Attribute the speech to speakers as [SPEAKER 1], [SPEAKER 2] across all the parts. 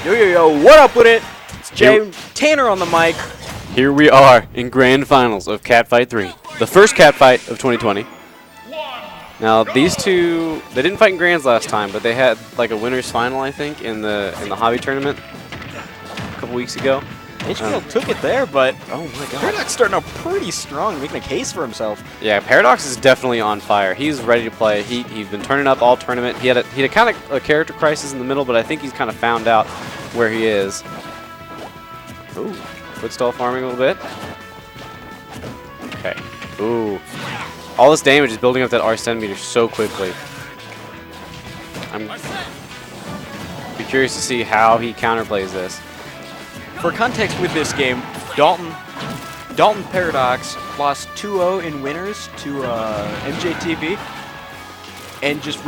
[SPEAKER 1] Yo, what up with it? It's Jay Tanner on the mic.
[SPEAKER 2] Here we are in grand finals of Catfight 3, the first Catfight of 2020. Now these two, they didn't fight in grands last time, but they had like a winners final, I think, in the hobby tournament a couple weeks ago.
[SPEAKER 1] HBL took it there, but
[SPEAKER 2] oh my god,
[SPEAKER 1] Paradox starting out pretty strong, making a case for himself.
[SPEAKER 2] Yeah, Paradox is definitely on fire. He's ready to play. He's been turning up all tournament. He had kind of a character crisis in the middle, but I think he's kind of found out where he is. Ooh, footstall farming a little bit. Okay. Ooh. All this damage is building up that Arsene meter so quickly. I'm be curious to see how he counterplays this.
[SPEAKER 1] For context with this game, Dalton Paradox lost 2-0 in winners to MJTV and just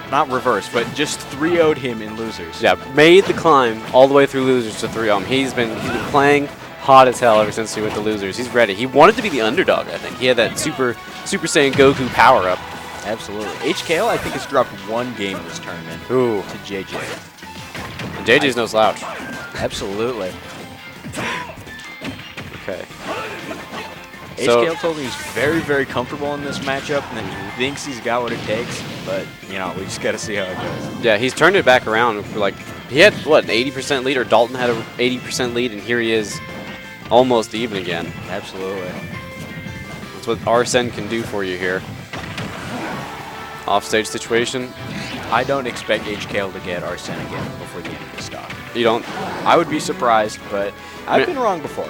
[SPEAKER 1] not reverse, but just 3-0'd him in losers.
[SPEAKER 2] Yeah, made the climb all the way through losers to 3-0. He's been playing hot as hell ever since he went to losers. He's ready. He wanted to be the underdog, I think. He had that Super Saiyan Goku power-up.
[SPEAKER 1] Absolutely. HKL, I think, has dropped one game this tournament.
[SPEAKER 2] Ooh.
[SPEAKER 1] To JJ.
[SPEAKER 2] And JJ's no slouch.
[SPEAKER 1] Absolutely.
[SPEAKER 2] Okay.
[SPEAKER 1] HKL told me he's very, very comfortable in this matchup and that he thinks he's got what it takes, but, you know, we just got to see how it goes.
[SPEAKER 2] Yeah, he's turned it back around. For like, he had, what, an 80% lead, or Dalton had an 80% lead, and here he is almost even again.
[SPEAKER 1] Absolutely.
[SPEAKER 2] That's what Arsene can do for you here. Offstage situation.
[SPEAKER 1] I don't expect HKL to get Arsene again before the end of the stock.
[SPEAKER 2] You don't?
[SPEAKER 1] I would be surprised, but I've been wrong before.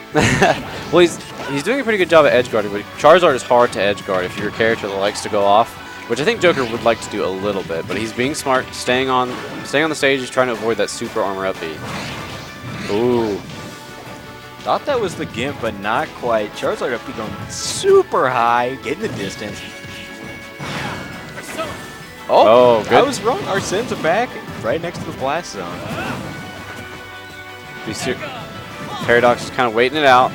[SPEAKER 2] Well, he's doing a pretty good job at edge guarding, but Charizard is hard to edge guard if you're a character that likes to go off, which I think Joker would like to do a little bit, but he's being smart, staying on the stage, he's trying to avoid that super armor up B. Ooh.
[SPEAKER 1] Thought that was the Gimp, but not quite. Charizard up B going super high, getting the distance. Oh,
[SPEAKER 2] good.
[SPEAKER 1] I was wrong. Arsene's back right next to the blast zone.
[SPEAKER 2] Paradox is kind of waiting it out.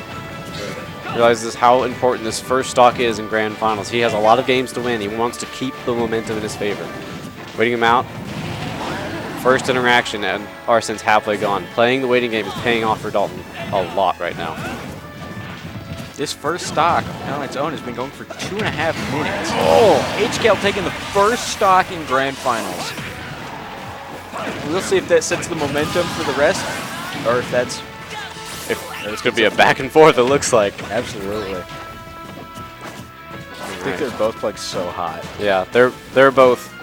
[SPEAKER 2] Realizes how important this first stock is in grand finals. He has a lot of games to win. He wants to keep the momentum in his favor. Waiting him out. First interaction, and Arsene's halfway gone. Playing the waiting game is paying off for Dalton a lot right now.
[SPEAKER 1] This first stock on its own has been going for 2.5 minutes. Oh, HKL taking the first stock in grand finals. We'll see if that sets the momentum for the rest, or if that's...
[SPEAKER 2] It's going to be a back and forth, it looks like.
[SPEAKER 1] Absolutely. I think they're both like so hot.
[SPEAKER 2] Yeah, they're both.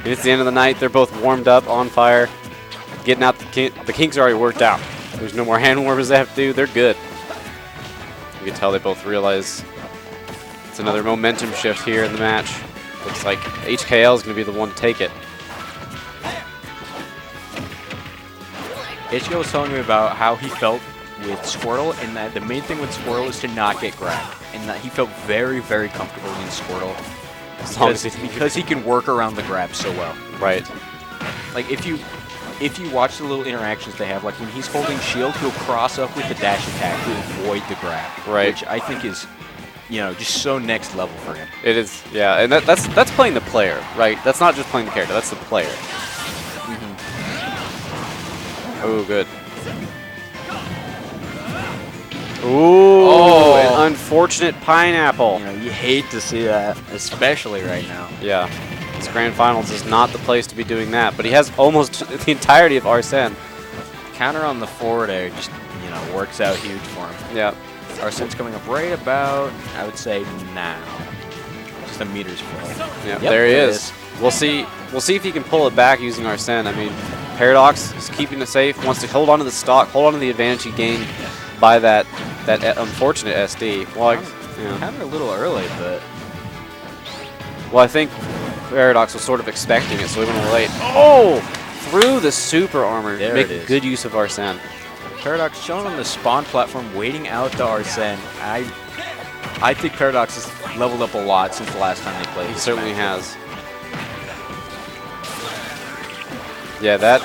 [SPEAKER 2] It's the end of the night. They're both warmed up, on fire, getting out. The kinks are already worked out. There's no more hand warmers they have to do. They're good. You can tell they both realize it's another momentum shift here in the match. Looks like HKL is going to be the one to take it.
[SPEAKER 1] HKL was telling me about how he felt with Squirtle, and that the main thing with Squirtle is to not get grabbed, and that he felt very, very comfortable in Squirtle because he can work around the grab so well.
[SPEAKER 2] Right.
[SPEAKER 1] Like if you watch the little interactions they have, like when he's holding shield, he'll cross up with the dash attack to avoid the grab.
[SPEAKER 2] Right.
[SPEAKER 1] Which I think is, you know, just so next level for him.
[SPEAKER 2] It is, yeah, and that's playing the player, right? That's not just playing the character, that's the player. Oh, good. Ooh, an unfortunate pineapple.
[SPEAKER 1] You know, you hate to see that, especially right now.
[SPEAKER 2] Yeah, this grand finals is not the place to be doing that, but he has almost the entirety of Arsene.
[SPEAKER 1] Counter on the forward air just, you know, works out huge for him.
[SPEAKER 2] Yeah.
[SPEAKER 1] Arsene's coming up right about, I would say, now. Just a meter's full.
[SPEAKER 2] Yeah, yep, there he is. We'll see if he can pull it back using Arsene. I mean, Paradox is keeping it safe, wants to hold on to the stock, hold on to the advantage he gained by that unfortunate SD. Well,
[SPEAKER 1] kind of a little early, but...
[SPEAKER 2] Well, I think Paradox was sort of expecting it, so he went a little late. Oh! Through the super armor.
[SPEAKER 1] There
[SPEAKER 2] Make
[SPEAKER 1] it is.
[SPEAKER 2] good use of Arsene.
[SPEAKER 1] Paradox shown on the spawn platform, waiting out the Arsene. I think Paradox has leveled up a lot since the last time they played.
[SPEAKER 2] He certainly has. Yeah, that...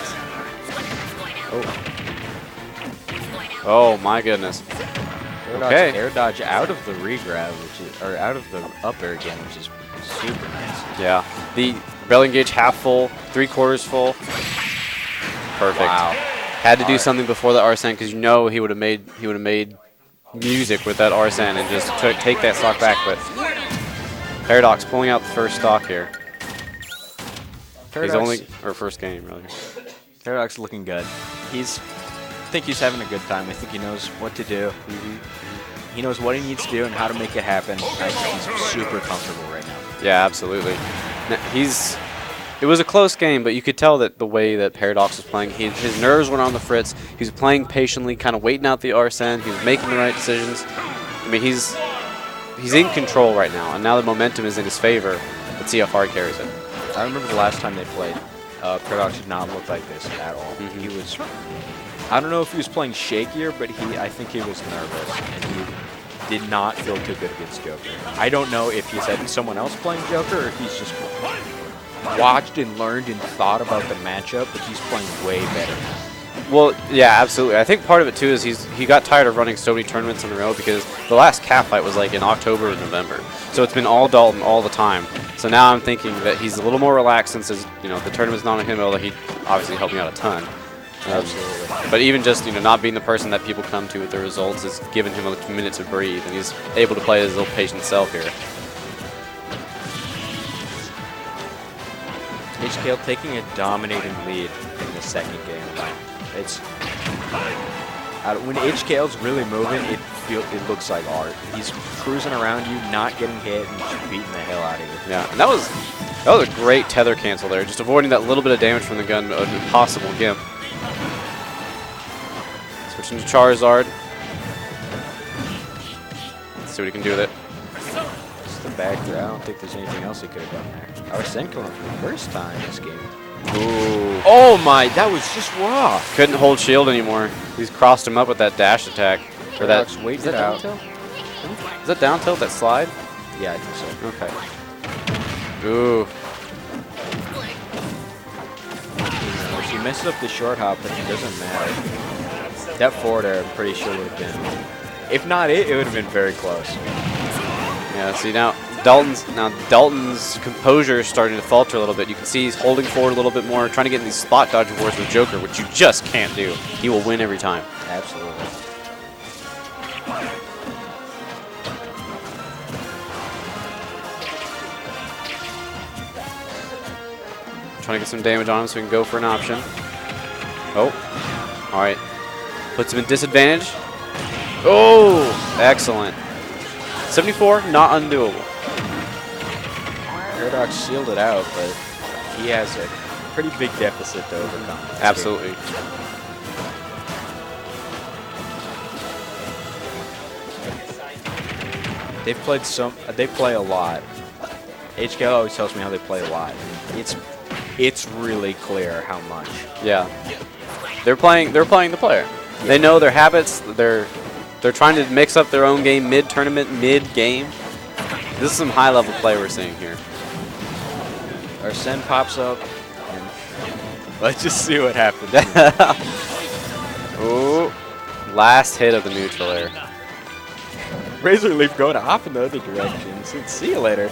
[SPEAKER 2] Oh my goodness.
[SPEAKER 1] Okay. Air dodge out of the regrab, or out of the up air again, which is super nice.
[SPEAKER 2] Yeah. The rebellion gauge half full, 3/4 full. Perfect.
[SPEAKER 1] Wow.
[SPEAKER 2] Had to do something before the Arsene because you know he would have made music with that Arsene and just take that stock back. But Paradox pulling out the first stock here.
[SPEAKER 1] Paradox,
[SPEAKER 2] First game really.
[SPEAKER 1] Paradox looking good. I think he's having a good time. I think he knows what to do. He knows what he needs to do and how to make it happen. I think he's super comfortable right now.
[SPEAKER 2] Yeah, absolutely. It was a close game, but you could tell that the way that Paradox was playing, his nerves weren't on the fritz. He was playing patiently, kind of waiting out the Arsene. He was making the right decisions. I mean, he's in control right now, and now the momentum is in his favor. Let's see how far he carries it.
[SPEAKER 1] I remember the last time they played, Paradox did not look like this at all. He was, I don't know if he was playing shakier, but I think he was nervous, and he did not feel too good against Joker. I don't know if he's had someone else playing Joker, or if he's just watched and learned and thought about the matchup, but he's playing way better now.
[SPEAKER 2] Well, yeah, absolutely. I think part of it, too, is he got tired of running so many tournaments in a row because the last Cat fight was like in October or November. So it's been all Dalton all the time. So now I'm thinking that he's a little more relaxed since the tournament's not on him, although he obviously helped me out a ton.
[SPEAKER 1] Absolutely.
[SPEAKER 2] But even just not being the person that people come to with the results is giving him a minute to breathe, and he's able to play his little patient self here.
[SPEAKER 1] HKL taking a dominating lead in the second game. When HKL's really moving, it looks like art. He's cruising around you, not getting hit, and just beating the hell out of you.
[SPEAKER 2] Yeah, and that was a great tether cancel there, just avoiding that little bit of damage from the gun, an impossible gimp. Switching to Charizard. Let's see what he can do with it.
[SPEAKER 1] Just the back there. I don't think there's anything else he could have done there. Arsene coming for the first time this game.
[SPEAKER 2] Ooh.
[SPEAKER 1] Oh my, that was just raw.
[SPEAKER 2] Couldn't hold shield anymore. He's crossed him up with that dash attack. Or that,
[SPEAKER 1] wait
[SPEAKER 2] is that
[SPEAKER 1] it out.
[SPEAKER 2] down tilt? Is that down tilt, that slide?
[SPEAKER 1] Yeah, I think so.
[SPEAKER 2] Okay. Ooh.
[SPEAKER 1] She messes up the short hop, but it doesn't matter. That forward air, I'm pretty sure would have been. If not it would have been very close.
[SPEAKER 2] Yeah, see now Dalton's composure is starting to falter a little bit. You can see he's holding forward a little bit more, trying to get in these spot dodge wars with Joker, which you just can't do. He will win every time.
[SPEAKER 1] Absolutely.
[SPEAKER 2] Trying to get some damage on him so we can go for an option. Oh, all right. Puts him in disadvantage. Oh, excellent. 74, not undoable.
[SPEAKER 1] Paradox sealed it out, but he has a pretty big deficit to overcome.
[SPEAKER 2] Absolutely.
[SPEAKER 1] They play a lot. HKL always tells me how they play a lot. It's really clear how much.
[SPEAKER 2] Yeah. They're playing the player. Yeah. They know their habits. They're trying to mix up their own game mid-tournament, mid-game. This is some high-level play we're seeing here.
[SPEAKER 1] Arsene pops up, and let's just see what happens.
[SPEAKER 2] Ooh, last hit of the neutral air.
[SPEAKER 1] Razor Leaf going off in the other direction. So see you later.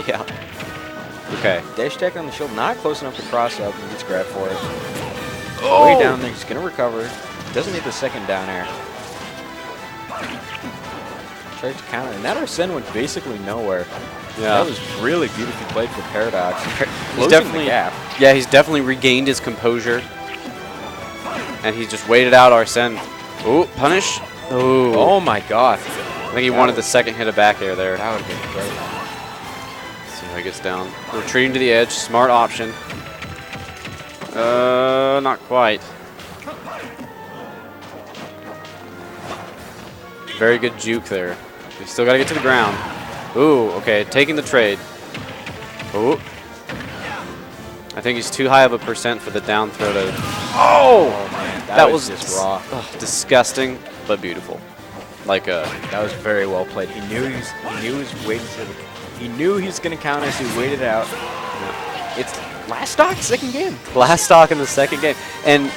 [SPEAKER 2] Yeah. Okay.
[SPEAKER 1] Dash attack on the shield, not close enough to cross up, and gets grabbed for it.
[SPEAKER 2] Oh!
[SPEAKER 1] Way down there, he's going to recover. Doesn't need the second down air. Tries to counter, and that Arsene went basically nowhere.
[SPEAKER 2] Yeah.
[SPEAKER 1] That was really beautifully played for Paradox.
[SPEAKER 2] He's definitely, yeah, he's definitely regained his composure. And he's just waited out Arsene. Ooh, punish. Ooh.
[SPEAKER 1] Oh my god.
[SPEAKER 2] I think he wanted the second hit of back air there.
[SPEAKER 1] That would have been great.
[SPEAKER 2] Let's see how he gets down. Retreating to the edge, smart option. Not quite. Very good juke there. You still got to get to the ground. Ooh, okay, taking the trade. Ooh. I think he's too high of a percent for the down throw to... Oh!
[SPEAKER 1] Man,
[SPEAKER 2] that was
[SPEAKER 1] just raw.
[SPEAKER 2] Disgusting, but beautiful. Like
[SPEAKER 1] that was very well played. He knew he was waiting for the... He knew he was going to counter, so he waited out. Yeah. It's last stock, second game.
[SPEAKER 2] Last stock in the second game. And...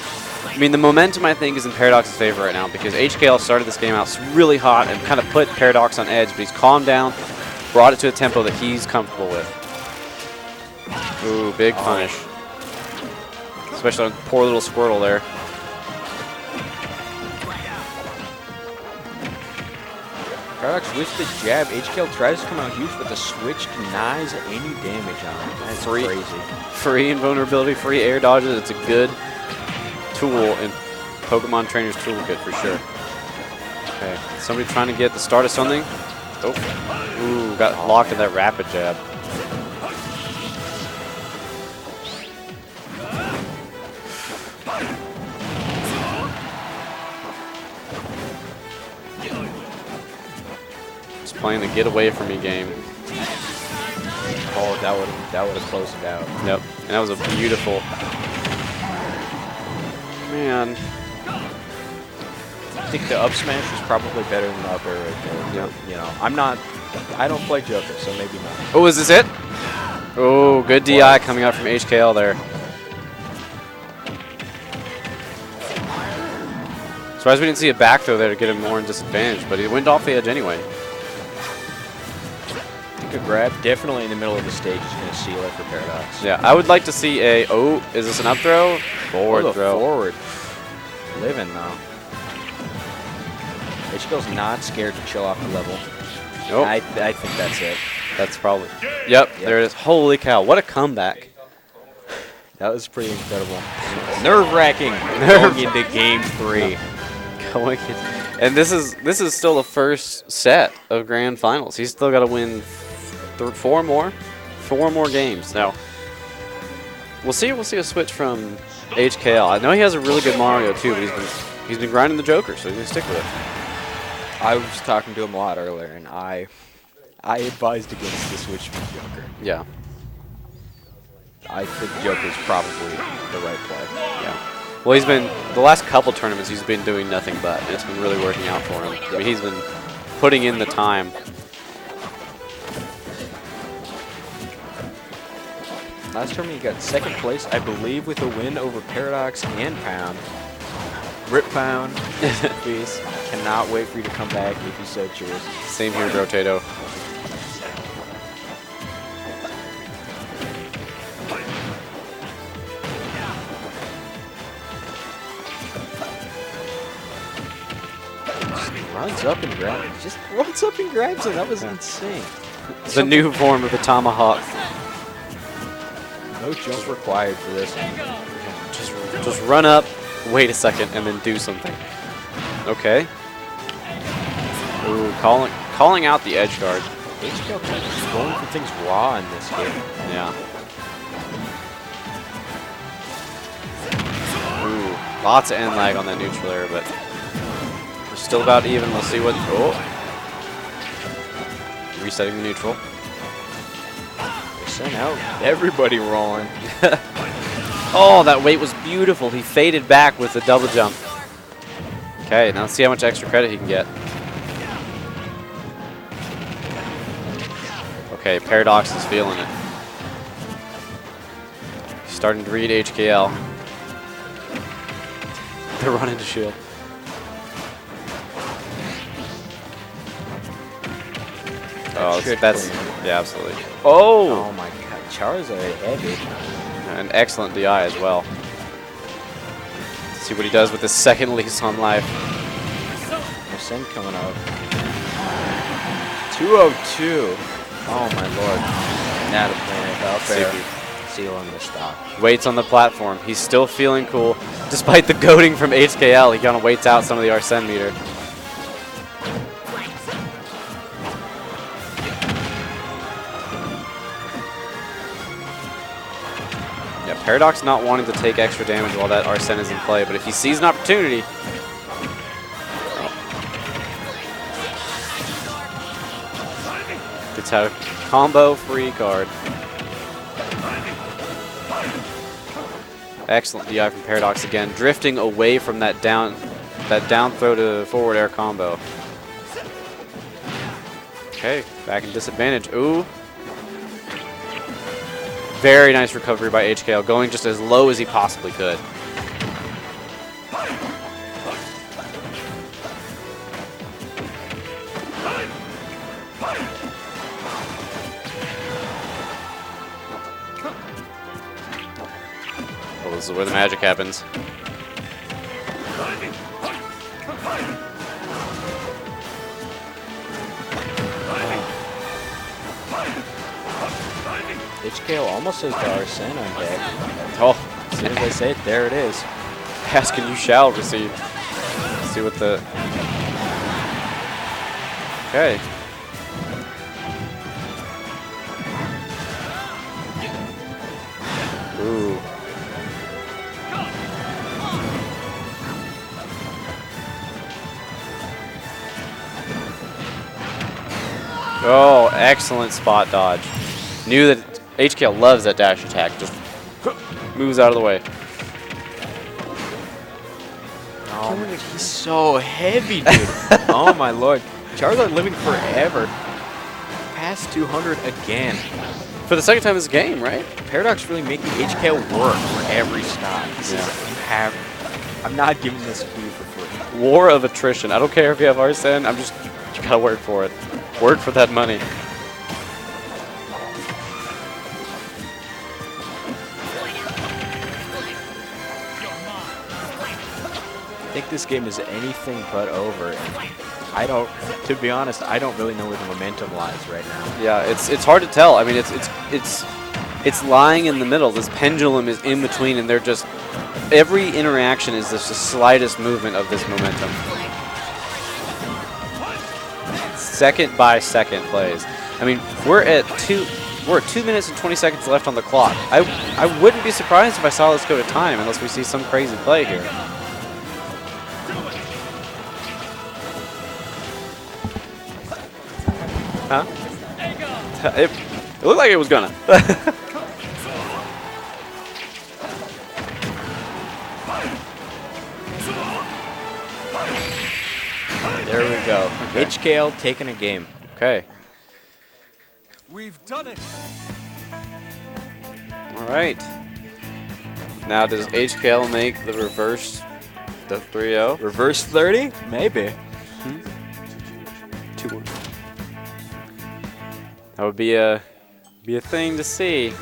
[SPEAKER 2] I mean, the momentum, I think, is in Paradox's favor right now because HKL started this game out really hot and kind of put Paradox on edge, but he's calmed down, brought it to a tempo that he's comfortable with. Ooh, big punish. Especially on poor little Squirtle there.
[SPEAKER 1] Paradox with the jab. HKL tries to come out huge, but the switch denies any damage on it. That's crazy.
[SPEAKER 2] Free invulnerability, free air dodges. It's a good tool in Pokemon Trainer's Toolkit for sure. Okay, somebody trying to get the start of something. Oh, ooh, got locked in that rapid jab. Just playing the get away from me game.
[SPEAKER 1] Oh, that would have closed it out.
[SPEAKER 2] Yep, and that was a beautiful. Man.
[SPEAKER 1] I think the up smash was probably better than the up air right there.
[SPEAKER 2] Yeah.
[SPEAKER 1] You know, I don't play Joker, so maybe not.
[SPEAKER 2] Oh, is this it? Oh, good DI coming out from HKL there. Surprised we didn't see a back throw there to get him more in disadvantage, but he went off the edge anyway.
[SPEAKER 1] I think a grab definitely in the middle of the stage is going to seal it for Paradox.
[SPEAKER 2] Yeah, I would like to see a, oh, is this an up throw? Forward throw.
[SPEAKER 1] Forward. Living though. HKL's not scared to chill off the level.
[SPEAKER 2] Nope.
[SPEAKER 1] I think that's it.
[SPEAKER 2] That's probably. Yep, there it is. Holy cow, what a comeback.
[SPEAKER 1] That was pretty incredible. Nerve-wracking going into game 3.
[SPEAKER 2] Going in. And this is still the first set of grand finals. He's still got to win 4 more games. Now, we'll see a switch from HKL. I know he has a really good Mario too, but he's been grinding the Joker, so he's gonna stick with it.
[SPEAKER 1] I was talking to him a lot earlier, and I advised against the switch from Joker.
[SPEAKER 2] Yeah.
[SPEAKER 1] I think Joker's probably the right play.
[SPEAKER 2] Yeah. Well, he's been, the last couple tournaments, he's been doing nothing but. It's been really working out for him. I mean, he's been putting in the time.
[SPEAKER 1] Last tournament, he got 2nd place, I believe, with a win over Paradox and Pound. Rip Pound, please. Cannot wait for you to come back if you so choose.
[SPEAKER 2] Same here, Rotato.
[SPEAKER 1] Runs up and grabs. Just runs up and grabs it. That was insane.
[SPEAKER 2] The new form of the Tomahawk.
[SPEAKER 1] No jump required for this.
[SPEAKER 2] Just run up, wait a second, and then do something. Okay. Ooh, calling out the edge guard.
[SPEAKER 1] HKL kind of going for things raw in this game.
[SPEAKER 2] Yeah. Ooh, lots of end lag on that neutral air, but we're still about even. We'll see what. Oh. Resetting the neutral.
[SPEAKER 1] They sent out everybody rolling.
[SPEAKER 2] Oh, that weight was beautiful. He faded back with the double jump. Okay, now let's see how much extra credit he can get. Okay, Paradox is feeling it. He's starting to read HKL. They're running to shield. Oh, that's yeah, absolutely.
[SPEAKER 1] Oh my God, Charizard heavy.
[SPEAKER 2] An excellent DI as well. Let's see what he does with his 2nd lease on life.
[SPEAKER 1] Sen coming out. 202. Oh my lord. Now the planet out there. Sealing the stock.
[SPEAKER 2] Waits on the platform. He's still feeling cool. Despite the goading from HKL, he kind of waits out some of the Arsene meter. Yeah, Paradox not wanting to take extra damage while that Arsene is in play, but if he sees an opportunity... Gets out a combo-free card. Excellent DI from Paradox again, drifting away from that down throw to forward air combo. Okay, back in disadvantage. Ooh. Very nice recovery by HKL, going just as low as he possibly could. Oh, this is where the magic happens.
[SPEAKER 1] HKO almost says the Arsene on deck.
[SPEAKER 2] Oh,
[SPEAKER 1] As soon as I say it, there it is.
[SPEAKER 2] ask and you shall receive. Let's see what the... Okay. Ooh. Oh, excellent spot dodge. Knew that HKL loves that dash attack. Just moves out of the way.
[SPEAKER 1] He's so heavy, dude. Oh my lord. Charizard living forever. Past 200 again.
[SPEAKER 2] For the second time this game, right?
[SPEAKER 1] Paradox really making HKL work for every stop. This is, I'm not giving this to you for free.
[SPEAKER 2] War of attrition. I don't care if you have Arsene. I'm just, you gotta work for it. Work for that money.
[SPEAKER 1] I think this game is anything but over. And I don't, to be honest, I don't really know where the momentum lies right now.
[SPEAKER 2] Yeah, it's hard to tell. I mean, it's lying in the middle. This pendulum is in between, and they're just every interaction is just the slightest movement of this momentum. Second by second plays. I mean, we're at 2 minutes and 20 seconds left on the clock. I wouldn't be surprised if I saw this go to time unless we see some crazy play here. Huh? It looked like it was gonna.
[SPEAKER 1] There we go.
[SPEAKER 2] Okay.
[SPEAKER 1] HKL taking a game.
[SPEAKER 2] Okay.
[SPEAKER 3] We've done it.
[SPEAKER 2] All right. Now, does HKL make the reverse, the 3-0?
[SPEAKER 1] Reverse 30? Maybe.
[SPEAKER 2] 2-1. That would be a thing to see.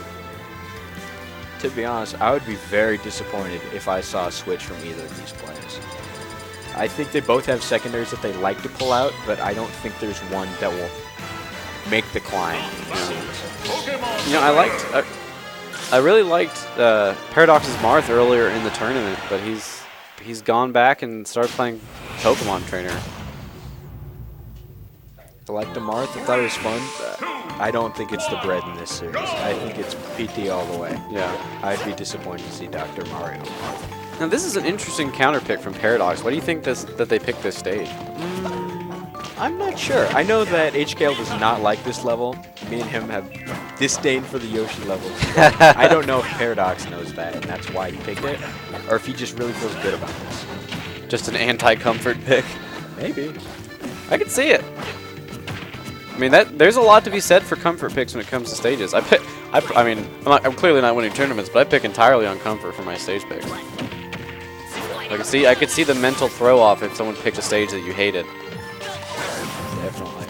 [SPEAKER 1] To be honest, I would be very disappointed if I saw a switch from either of these players. I think they both have secondaries that they like to pull out, but I don't think there's one that will make the climb in the series.
[SPEAKER 2] You know, I really liked Paradox's Marth earlier in the tournament, but he's gone back and started playing Pokemon Trainer.
[SPEAKER 1] I like the Marth. I thought it was fun. I don't think it's the bread in this series. I think it's PT all the way.
[SPEAKER 2] Yeah.
[SPEAKER 1] I'd be disappointed to see Dr. Mario Marth.
[SPEAKER 2] Now, this is an interesting counter pick from Paradox. Why do you think that they picked this stage?
[SPEAKER 1] I'm not sure. I know that HKL does not like this level. Me and him have disdain for the Yoshi level. I don't know if Paradox knows that, and that's why he picked it, or if he just really feels good about this.
[SPEAKER 2] Just an anti-comfort pick?
[SPEAKER 1] Maybe.
[SPEAKER 2] I can see it. I mean, there's a lot to be said for comfort picks when it comes to stages. I mean, I'm clearly not winning tournaments, but I pick entirely on comfort for my stage picks. I could see the mental throw off if someone picked a stage that you hated.
[SPEAKER 1] Definitely.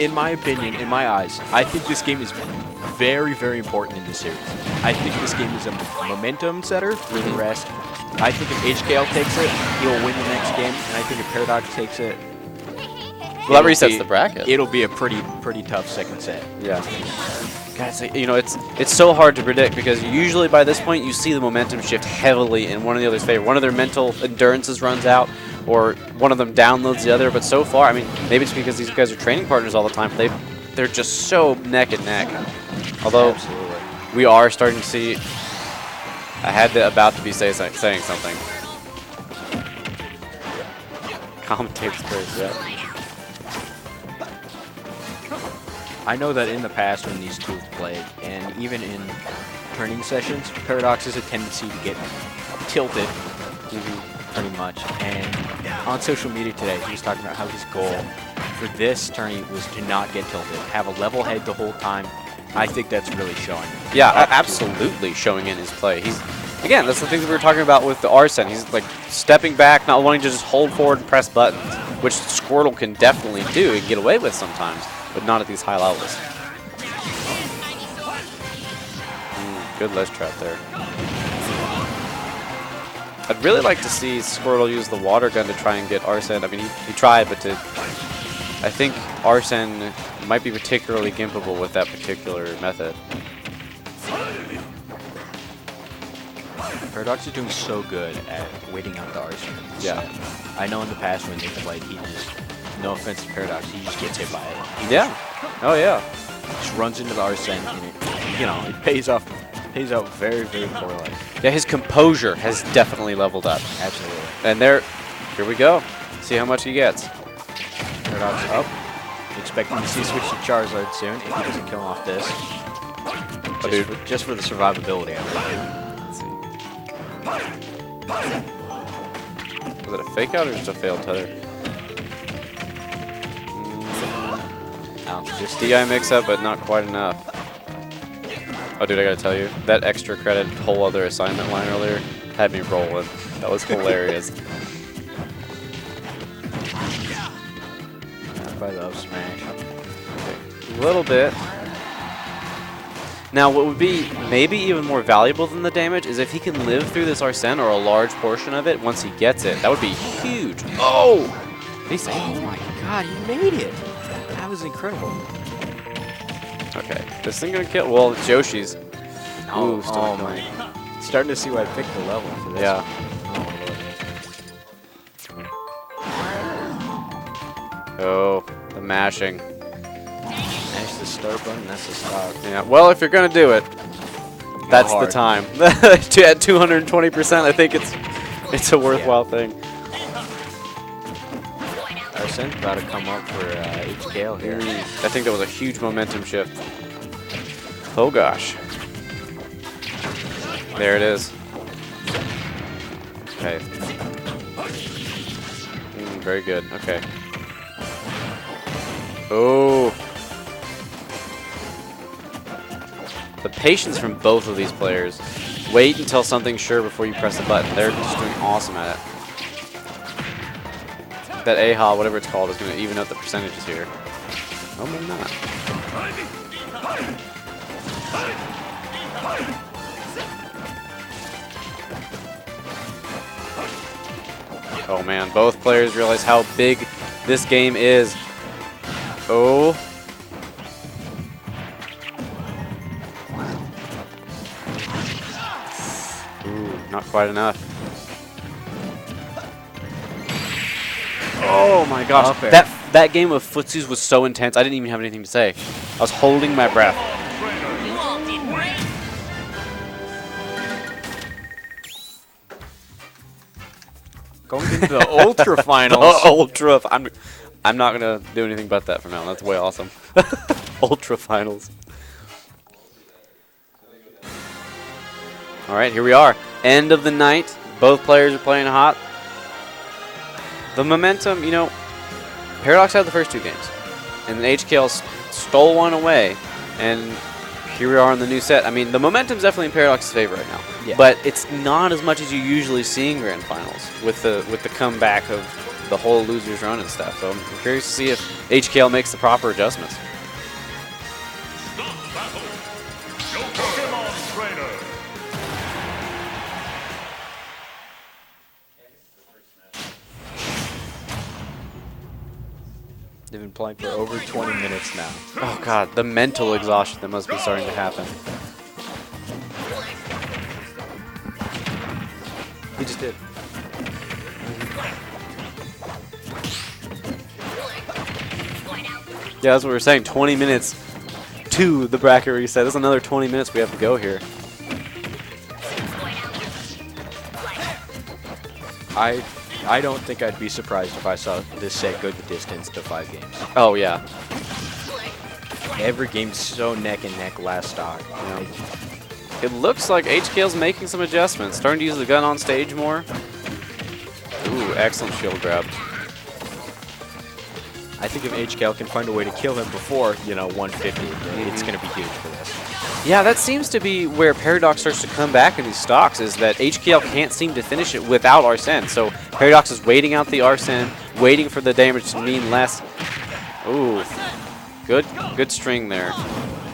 [SPEAKER 1] In my opinion, in my eyes, I think this game is very, very important in this series. I think this game is a momentum setter for the rest. I think if HKL takes it, he'll win the next game, and I think if Paradox takes it,
[SPEAKER 2] well, that resets the bracket.
[SPEAKER 1] It'll be a pretty tough second set.
[SPEAKER 2] Yeah. Guys, you know, it's so hard to predict because usually by this point you see the momentum shift heavily in one of the other's favor. One of their mental endurances runs out, or one of them downloads the other. But so far, I mean, maybe it's because these guys are training partners all the time. They're just so neck and neck. Although we are starting to see. I had about to be saying something. Commentates first, yeah.
[SPEAKER 1] I know that in the past when these two have played, and even in training sessions, Paradox has a tendency to get tilted, pretty much. And on social media today, he was talking about how his goal for this tourney was to not get tilted, have a level head the whole time. I think that's really showing.
[SPEAKER 2] Yeah, absolutely showing in his play. Again, that's the thing that we were talking about with the Arsene. He's like stepping back, not wanting to just hold forward and press buttons, which Squirtle can definitely do and get away with sometimes, but not at these high levels. Good ledge trap there. I'd really like to see Squirtle use the water gun to try and get Arsene. I mean, he tried, but I think Arsene might be particularly gimpable with that particular method.
[SPEAKER 1] Paradox is doing so good at waiting out the Arsene.
[SPEAKER 2] Yeah.
[SPEAKER 1] I know in the past when they played, he just, no offense to Paradox, he just gets hit by it. He
[SPEAKER 2] Yeah. Oh, yeah.
[SPEAKER 1] just runs into the Arsene, and it, you know, it pays out very, very poorly.
[SPEAKER 2] Yeah, his composure has definitely leveled up.
[SPEAKER 1] Absolutely.
[SPEAKER 2] And here we go. See how much he gets.
[SPEAKER 1] Paradox up. Expecting to see switch to Charizard soon if he doesn't kill off this. Just for the survivability of it.
[SPEAKER 2] Let's see. Was it a fake out or just a failed tether?
[SPEAKER 1] No,
[SPEAKER 2] Just DI mix up, but not quite enough. Oh, dude, I gotta tell you, that extra credit whole other assignment line earlier had me rolling. That was hilarious.
[SPEAKER 1] by the up smash.
[SPEAKER 2] A little bit. Now, what would be maybe even more valuable than the damage is if he can live through this Arsene or a large portion of it once he gets it. That would be huge. Oh!
[SPEAKER 1] Oh my god, he made it! That was incredible.
[SPEAKER 2] Okay, this thing gonna kill. Well, it's Yoshi's.
[SPEAKER 1] Oh,
[SPEAKER 2] still
[SPEAKER 1] oh
[SPEAKER 2] killing.
[SPEAKER 1] my. Starting to see why I picked the level for this.
[SPEAKER 2] Yeah. Oh, the mashing.
[SPEAKER 1] Mash the start button, that's the stop.
[SPEAKER 2] Yeah, well, if you're gonna do it, that's the
[SPEAKER 1] hard.
[SPEAKER 2] time. At 220%, I think it's a worthwhile thing.
[SPEAKER 1] Arsene's about to come up for HKL here.
[SPEAKER 2] I think that was a huge momentum shift. Oh gosh. There it is. Okay. Very good. Okay. Oh. The patience from both of these players. Wait until something's sure before you press the button. They're just doing awesome at it. That AHA, whatever it's called, is going to even out the percentages here. Oh, maybe not. Oh man, both players realize how big this game is. Oh. Ooh, not quite enough. Oh my gosh, that game of footsies was so intense, I didn't even have anything to say. I was holding my breath.
[SPEAKER 1] Going into the Ultra Finals.
[SPEAKER 2] Ultra. I'm not gonna do anything but that from now on. That's way awesome. Ultra Finals. All right, here we are. End of the night. Both players are playing hot. The momentum, you know, Paradox had the first two games, and then HKL stole one away, and here we are in the new set. I mean, the momentum's definitely in Paradox's favor right now, but it's not as much as you usually see in Grand Finals with the comeback of the whole losers run and stuff. So I'm curious to see if HKL makes the proper adjustments.
[SPEAKER 1] They've been playing for over 20 minutes now.
[SPEAKER 2] Oh god, the mental exhaustion that must be starting to happen.
[SPEAKER 1] He just did.
[SPEAKER 2] Yeah, that's what we were saying. 20 minutes to the bracket reset. There's another 20 minutes we have to go here.
[SPEAKER 1] I don't think I'd be surprised if I saw this set go the distance to 5 games.
[SPEAKER 2] Oh, yeah.
[SPEAKER 1] Every game's so neck and neck last stock. You know?
[SPEAKER 2] It looks like HKL's making some adjustments. Starting to use the gun on stage more. Ooh, excellent shield grab.
[SPEAKER 1] I think if HKL can find a way to kill him before, you know, 150, it's going to be huge for this.
[SPEAKER 2] Yeah, that seems to be where Paradox starts to come back in these stocks, is that HKL can't seem to finish it without Arsene. So Paradox is waiting out the Arsene, waiting for the damage to mean less. Ooh, good string there.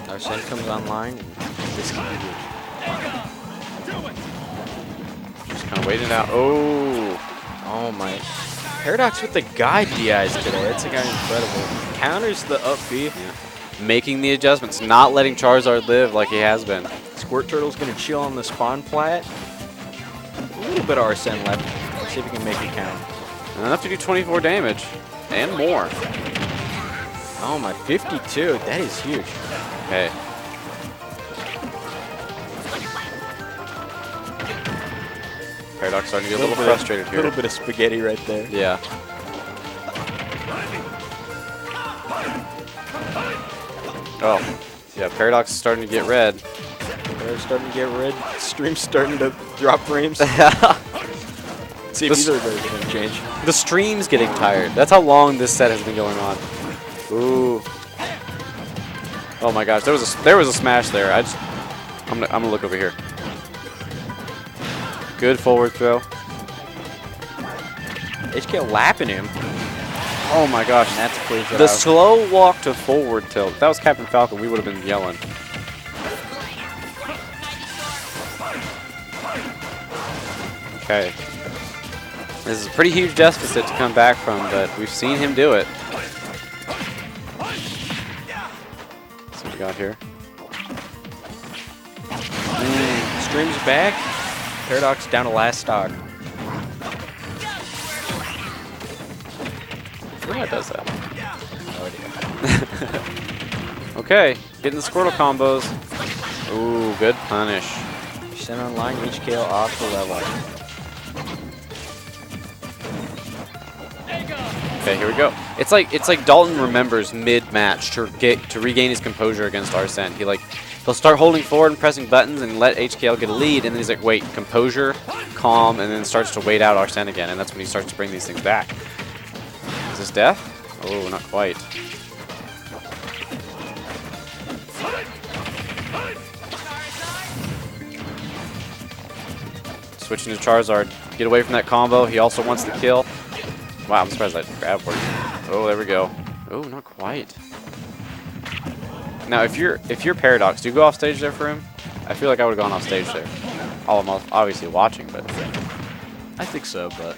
[SPEAKER 1] Arsene comes online, and this can be huge.
[SPEAKER 2] Just kind of waiting out. Oh.
[SPEAKER 1] Oh my. Paradox with the guide DIs today. That's a guy incredible. Counters the up B.
[SPEAKER 2] Yeah. Making the adjustments, not letting Charizard live like he has been.
[SPEAKER 1] Squirt Turtle's gonna chill on the spawn plat. A little bit of Arsene left. Let's see if we can make it count.
[SPEAKER 2] Enough to do 24 damage and more.
[SPEAKER 1] Oh my, 52. That is huge.
[SPEAKER 2] Okay. Paradox starting to get a little frustrated here.
[SPEAKER 1] A little bit of spaghetti right there.
[SPEAKER 2] Yeah. Oh. Yeah, Paradox is starting to get red.
[SPEAKER 1] They're starting to get red. Stream's starting to drop frames. See if either of those are going to change.
[SPEAKER 2] The stream's getting tired. That's how long this set has been going on. Ooh. Oh my gosh, there was a smash there. I'm gonna look over here. Good forward throw.
[SPEAKER 1] HK lapping him.
[SPEAKER 2] Oh my gosh.
[SPEAKER 1] And that's clears it
[SPEAKER 2] The
[SPEAKER 1] out.
[SPEAKER 2] slow walk to forward tilt. If that was Captain Falcon, we would have been yelling. Okay. This is a pretty huge deficit to come back from, but we've seen him do it. Let's see what we got here.
[SPEAKER 1] Stream's back. Paradox down to last stock.
[SPEAKER 2] Who does that? Okay, getting the Squirtle combos. Ooh, good punish.
[SPEAKER 1] Sent online, HKL off the level.
[SPEAKER 2] Okay, here we go. It's like Dalton remembers mid-match to regain his composure against Arsene. He'll start holding forward and pressing buttons and let HKL get a lead, and then he's like, wait, composure, calm, and then starts to wait out Arsene again, and that's when he starts to bring these things back. Is this death? Oh, not quite. Switching to Charizard. Get away from that combo. He also wants the kill. Wow, I'm surprised that grab worked. Oh, there we go. Oh, not quite. Now, if you're Paradox, do you go off stage there for him? I feel like I would have gone off stage there. I'm obviously watching, but
[SPEAKER 1] I think so, but,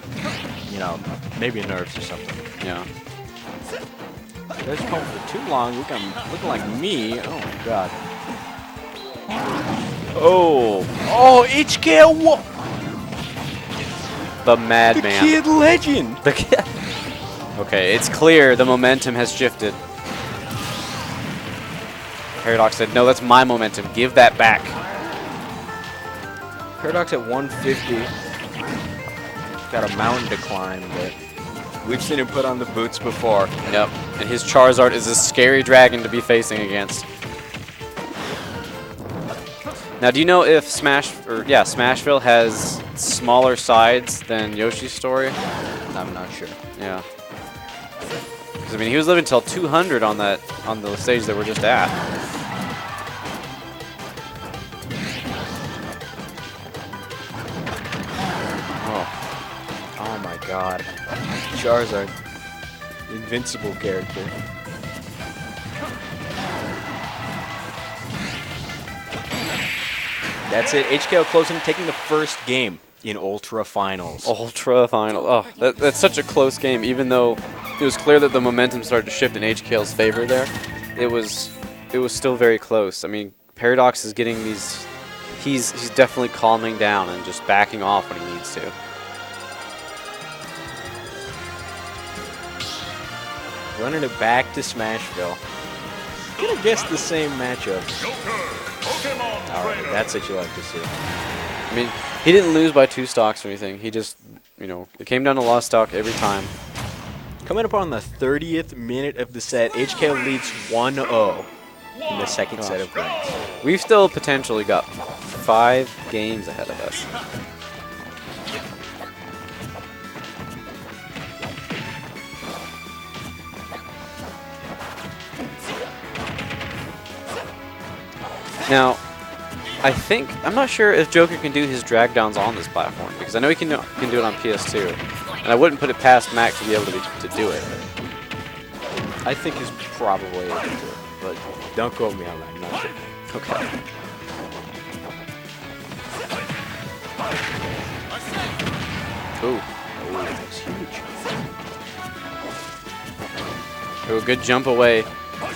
[SPEAKER 1] you know, maybe nerves or something.
[SPEAKER 2] yeah.
[SPEAKER 1] There's going for too long. Looking like me. Oh my god.
[SPEAKER 2] Oh,
[SPEAKER 1] Oh, HKL, what?
[SPEAKER 2] the
[SPEAKER 1] The
[SPEAKER 2] madman.
[SPEAKER 1] kid legend.
[SPEAKER 2] The kid. Okay, it's clear the momentum has shifted. Paradox said, no, that's my momentum. Give that back.
[SPEAKER 1] Paradox at 150. Got a mountain to climb, but we've seen him put on the boots before.
[SPEAKER 2] Yep, and his Charizard is a scary dragon to be facing against. Now, do you know if Smashville has smaller sides than Yoshi's Story?
[SPEAKER 1] I'm not sure.
[SPEAKER 2] Yeah. Because I mean, he was living till 200 on the stage that we're just at.
[SPEAKER 1] Oh my god. Charizard. Invincible character. That's it. HKO closing, taking the first game in Ultra Finals.
[SPEAKER 2] Ultra Final. Oh, that's such a close game. Even though it was clear that the momentum started to shift in HKL's favor there, it was still very close. I mean, Paradox is getting these. He's definitely calming down and just backing off when he needs to.
[SPEAKER 1] Running it back to Smashville. Gonna guess the same matchup. Alright, that's what you like to see.
[SPEAKER 2] I mean, he didn't lose by 2 stocks or anything. He just, it came down to lost stock every time.
[SPEAKER 1] Coming up on the 30th minute of the set, HK leads 1-0 in the second set of games.
[SPEAKER 2] We've still potentially got 5 games ahead of us. Now, I'm not sure if Joker can do his drag downs on this platform, because I know he can do it on PS2, and I wouldn't put it past Mac to be able to do it.
[SPEAKER 1] I think he's probably able to, but don't quote me on that. I'm not sure.
[SPEAKER 2] Okay. Ooh.
[SPEAKER 1] That's huge.
[SPEAKER 2] Ooh, good jump away.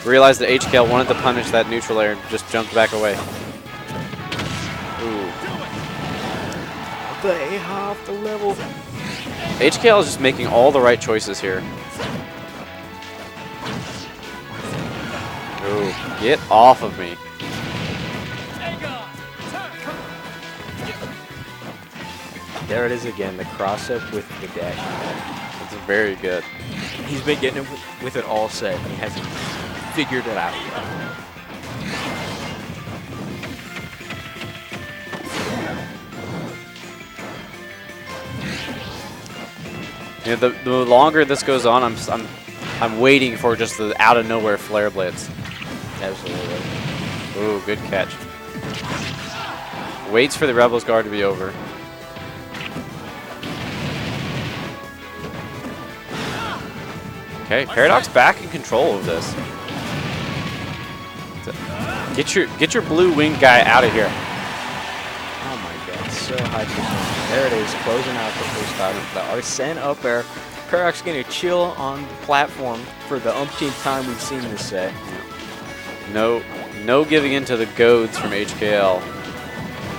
[SPEAKER 2] Realized that HKL wanted to punish that neutral air and just jumped back away. Ooh.
[SPEAKER 1] The A half the level.
[SPEAKER 2] HKL is just making all the right choices here. Ooh, get off of me.
[SPEAKER 1] There it is again, the cross-up with the dash.
[SPEAKER 2] It's very good.
[SPEAKER 1] He's been getting it with it all set, and he hasn't figured it out yet.
[SPEAKER 2] You know, the longer this goes on, I'm waiting for just the out of nowhere flare blitz.
[SPEAKER 1] Absolutely.
[SPEAKER 2] Ooh, good catch. Waits for the Rebels guard to be over. Okay, Paradox back in control of this. Get your blue wing guy out of here.
[SPEAKER 1] Oh my god, so high percentage. There it is, closing out the first item. The Arsene up air. Paradox gonna chill on the platform for the umpteenth time we've seen this set.
[SPEAKER 2] No giving in to the goads from HKL.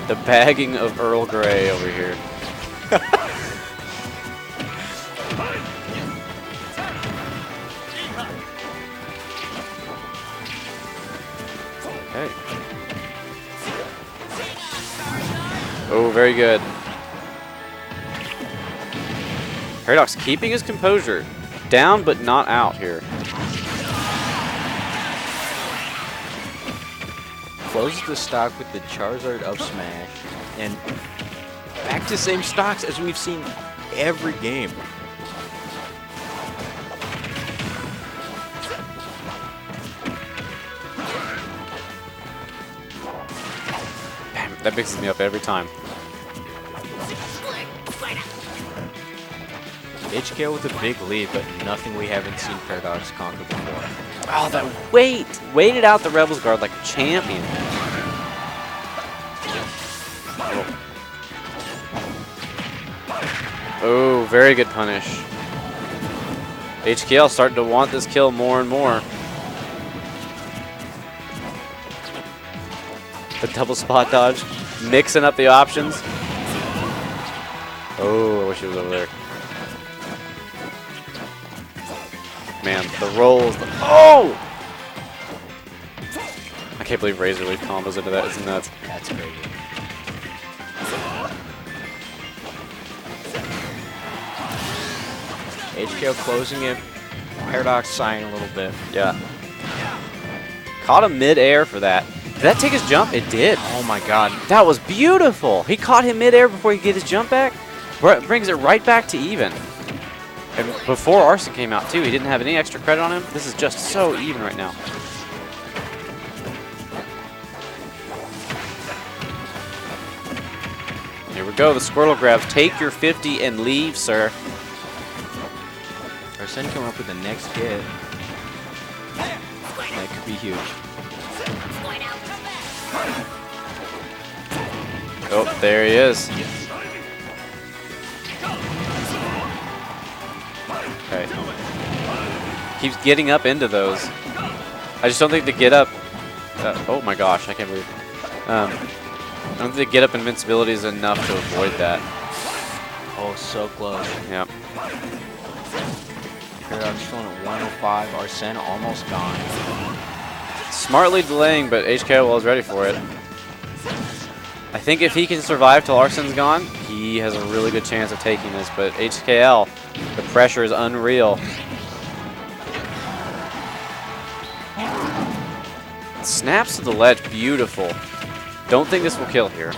[SPEAKER 2] The bagging of Earl Grey over here. Okay. Oh, very good. Paradox keeping his composure. Down but not out here.
[SPEAKER 1] Closes the stock with the Charizard up smash. And back to same stocks as we've seen every game.
[SPEAKER 2] That mixes me up every time.
[SPEAKER 1] HKL with a big lead, but nothing we haven't seen Paradox conquer before.
[SPEAKER 2] Oh, that waited out the Rebels guard like a champion. Oh, very good punish. HKL starting to want this kill more and more. The double spot dodge, mixing up the options. Oh, I wish he was over there. Man, the rolls. Oh! I can't believe Razor Leaf combos into that. It's nuts.
[SPEAKER 1] That's crazy. HKL closing it. Paradox sighing a little bit.
[SPEAKER 2] Yeah. Caught him mid-air for that. Did that take his jump? It did.
[SPEAKER 1] Oh my god.
[SPEAKER 2] That was beautiful. He caught him mid-air before he could get his jump back. Brings it right back to even. And before Arsene came out, too, he didn't have any extra credit on him. This is just so even right now. Here we go. The Squirtle grabs. Take your 50 and leave, sir.
[SPEAKER 1] Arsene coming up with the next hit. That could be huge.
[SPEAKER 2] Oh, there he is. Okay. Keeps getting up into those. I just don't think the get up. Oh my gosh, I can't believe. I don't think the get up invincibility is enough to avoid that.
[SPEAKER 1] Oh, so close.
[SPEAKER 2] Yep.
[SPEAKER 1] Paradox still at 105. Arsene almost gone.
[SPEAKER 2] Smartly delaying, but HKL is ready for it. I think if he can survive till Arsene's gone, he has a really good chance of taking this, but HKL, the pressure is unreal. Snaps to the ledge, beautiful. Don't think this will kill here.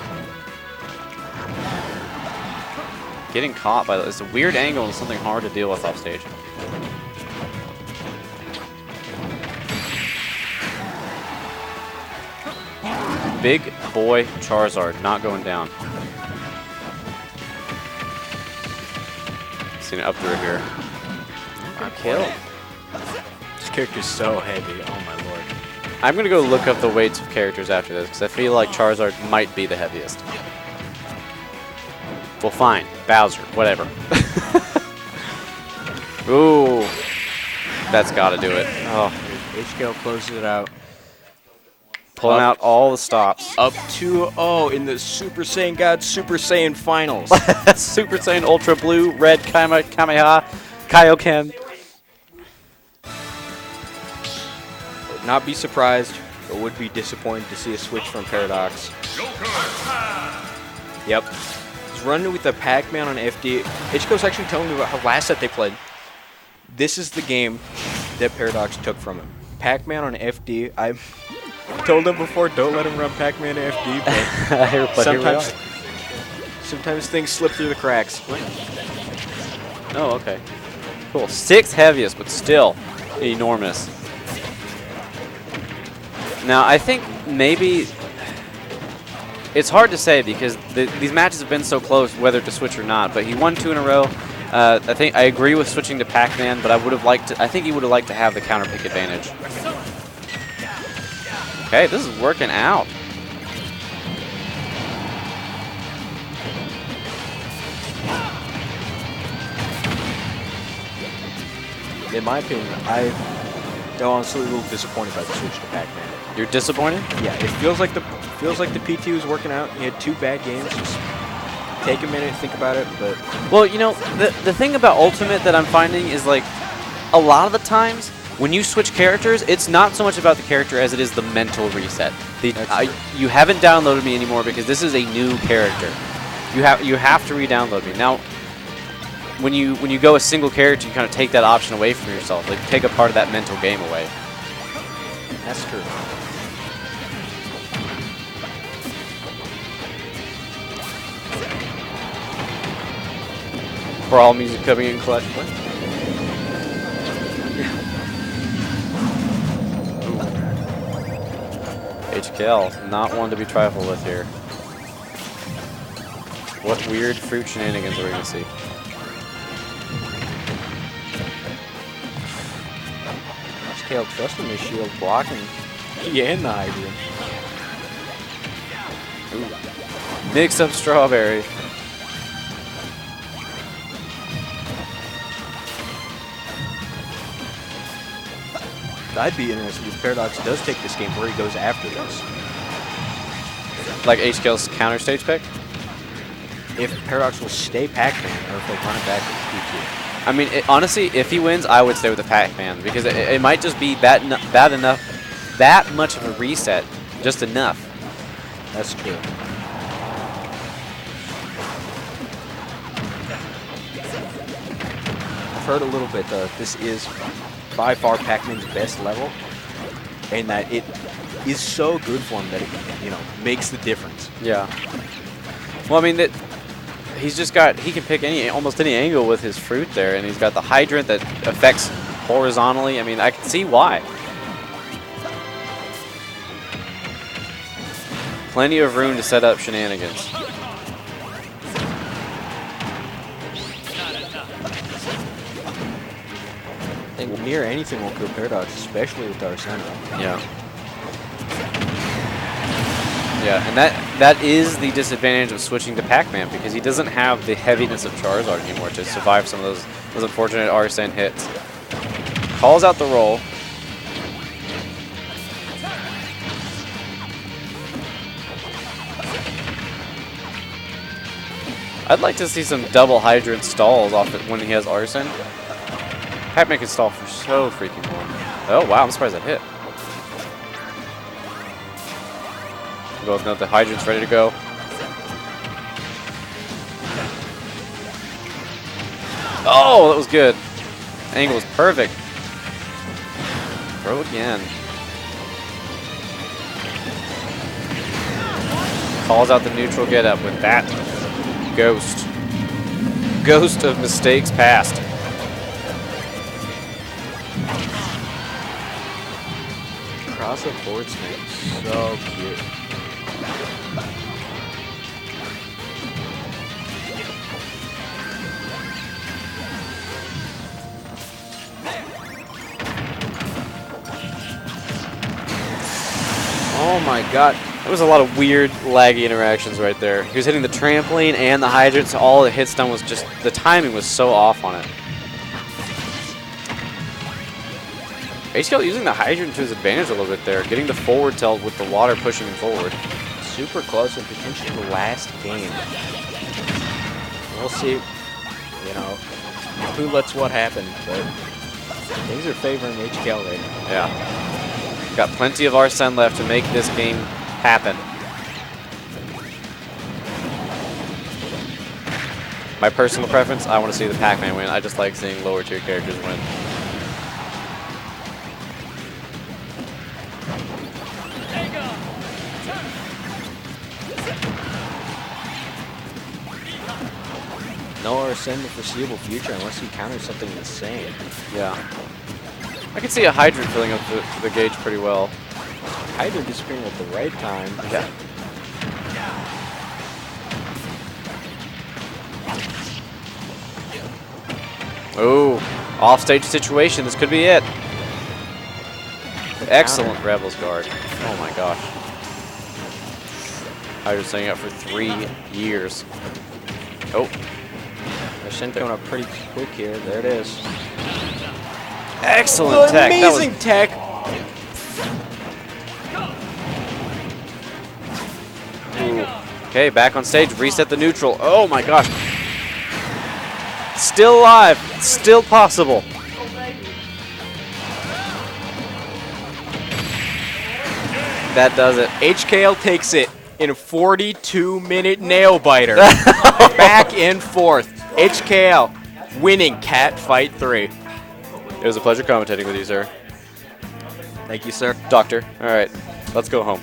[SPEAKER 2] Getting caught by it's a weird angle and something hard to deal with off stage. Big boy Charizard not going down. Seen it up through here.
[SPEAKER 1] Good kill. This character's so heavy. Oh my lord.
[SPEAKER 2] I'm gonna go look up the weights of characters after this because I feel like Charizard might be the heaviest. Well, fine. Bowser. Whatever. Ooh. That's got to do it. Oh.
[SPEAKER 1] HKL closes it out.
[SPEAKER 2] Pulling out all the stops.
[SPEAKER 1] Up 2-0 in the Super Saiyan God Super Saiyan Finals.
[SPEAKER 2] Super Saiyan Ultra Blue, Red Kamehameha, Kaioken.
[SPEAKER 1] Would not be surprised, but would be disappointed to see a switch from Paradox. Yep. He's running with the Pacman on FD. HK's actually telling me about how last set they played. This is the game that Paradox took from him. Pacman on FD. I told him before, don't let him run Pacman FD, but sometimes things slip through the cracks.
[SPEAKER 2] Oh, okay. Cool. 6th heaviest, but still enormous. Now, I think maybe it's hard to say because these matches have been so close whether to switch or not, but he won 2 in a row. I think I agree with switching to Pacman, but I think he would have liked to have the counter pick advantage. Okay, this is working out.
[SPEAKER 1] In my opinion, I'm honestly a little disappointed by the switch to Pacman.
[SPEAKER 2] You're disappointed?
[SPEAKER 1] Yeah, it feels like the PT was working out. He had 2 bad games. Just take a minute, think about it. But
[SPEAKER 2] well, you know, the thing about Ultimate that I'm finding is like a lot of the times when you switch characters, it's not so much about the character as it is the mental reset. You haven't downloaded me anymore because this is a new character. You have to re-download me now. When you go a single character, you kind of take that option away from yourself. Like take a part of that mental game away.
[SPEAKER 1] That's true.
[SPEAKER 2] Brawl music coming in clutch. What? HKL, not one to be trifled with here. What weird fruit shenanigans are we gonna see?
[SPEAKER 1] HKL trusting his shield, blocking. Yeah, and the Hydrant.
[SPEAKER 2] Mix up strawberry.
[SPEAKER 1] I'd be interested if Paradox does take this game where he goes after this.
[SPEAKER 2] Like HKL's counter stage pick?
[SPEAKER 1] If Paradox will stay Pacman or if they'll run it back with PT.
[SPEAKER 2] I mean, honestly, if he wins, I would stay with the Pacman because it might just be that much of a reset, just enough.
[SPEAKER 1] That's true. I've heard a little bit, this is by far Pacman's best level, and that it is so good for him that it, makes the difference.
[SPEAKER 2] Yeah. Well, I mean, he's just got, he can pick almost any angle with his fruit there, and he's got the hydrant that affects horizontally. I mean, I can see why. Plenty of room to set up shenanigans.
[SPEAKER 1] I think near anything will kill Paradox, especially with Arsena.
[SPEAKER 2] Yeah. Yeah, and that is the disadvantage of switching to Pacman because he doesn't have the heaviness of Charizard anymore to survive some of those unfortunate Arsene hits. Calls out the roll. I'd like to see some double hydrant stalls off it when he has Arsene. Pacman can stall for so freaking long. Oh wow, I'm surprised that hit. We both know the hydrant's ready to go. Oh, that was good. Angle is perfect. Throw again. Calls out the neutral get up with that ghost. Ghost of mistakes past.
[SPEAKER 1] Cross up board snake, so cute. Oh my god.
[SPEAKER 2] There was a lot of weird, laggy interactions right there. He was hitting the trampoline and the hydrant, so all the hits done was just, the timing was so off on it. HKL using the hydrant to his advantage a little bit there, getting the forward tilt with the water pushing him forward.
[SPEAKER 1] Super close and potentially the last game. We'll see, you know, who lets what happen, but things are favoring HKL right now.
[SPEAKER 2] Yeah. Got plenty of Arsene left to make this game happen. My personal preference, I want to see the Pacman win. I just like seeing lower tier characters win.
[SPEAKER 1] No Arsene in the foreseeable future unless he counters something insane.
[SPEAKER 2] Yeah. I can see a hydrant filling up the gauge pretty well.
[SPEAKER 1] Hydrant disappearing at the right time.
[SPEAKER 2] Yeah. Ooh, off-stage situation. This could be it. Excellent Rebels guard. Oh my gosh. Hydrant staying up for 3 years. Oh.
[SPEAKER 1] Arsene coming up pretty quick here. There it is.
[SPEAKER 2] Excellent tech.
[SPEAKER 1] Amazing tech.
[SPEAKER 2] Ooh. Okay, back on stage. Reset the neutral. Oh my gosh. Still alive. Still possible. That does it.
[SPEAKER 1] HKL takes it in a 42-minute nail biter. Back and forth. HKL winning Cat Fight 3.
[SPEAKER 2] It was a pleasure commentating with you, sir.
[SPEAKER 1] Thank you, sir.
[SPEAKER 2] Doctor. All right, let's go home.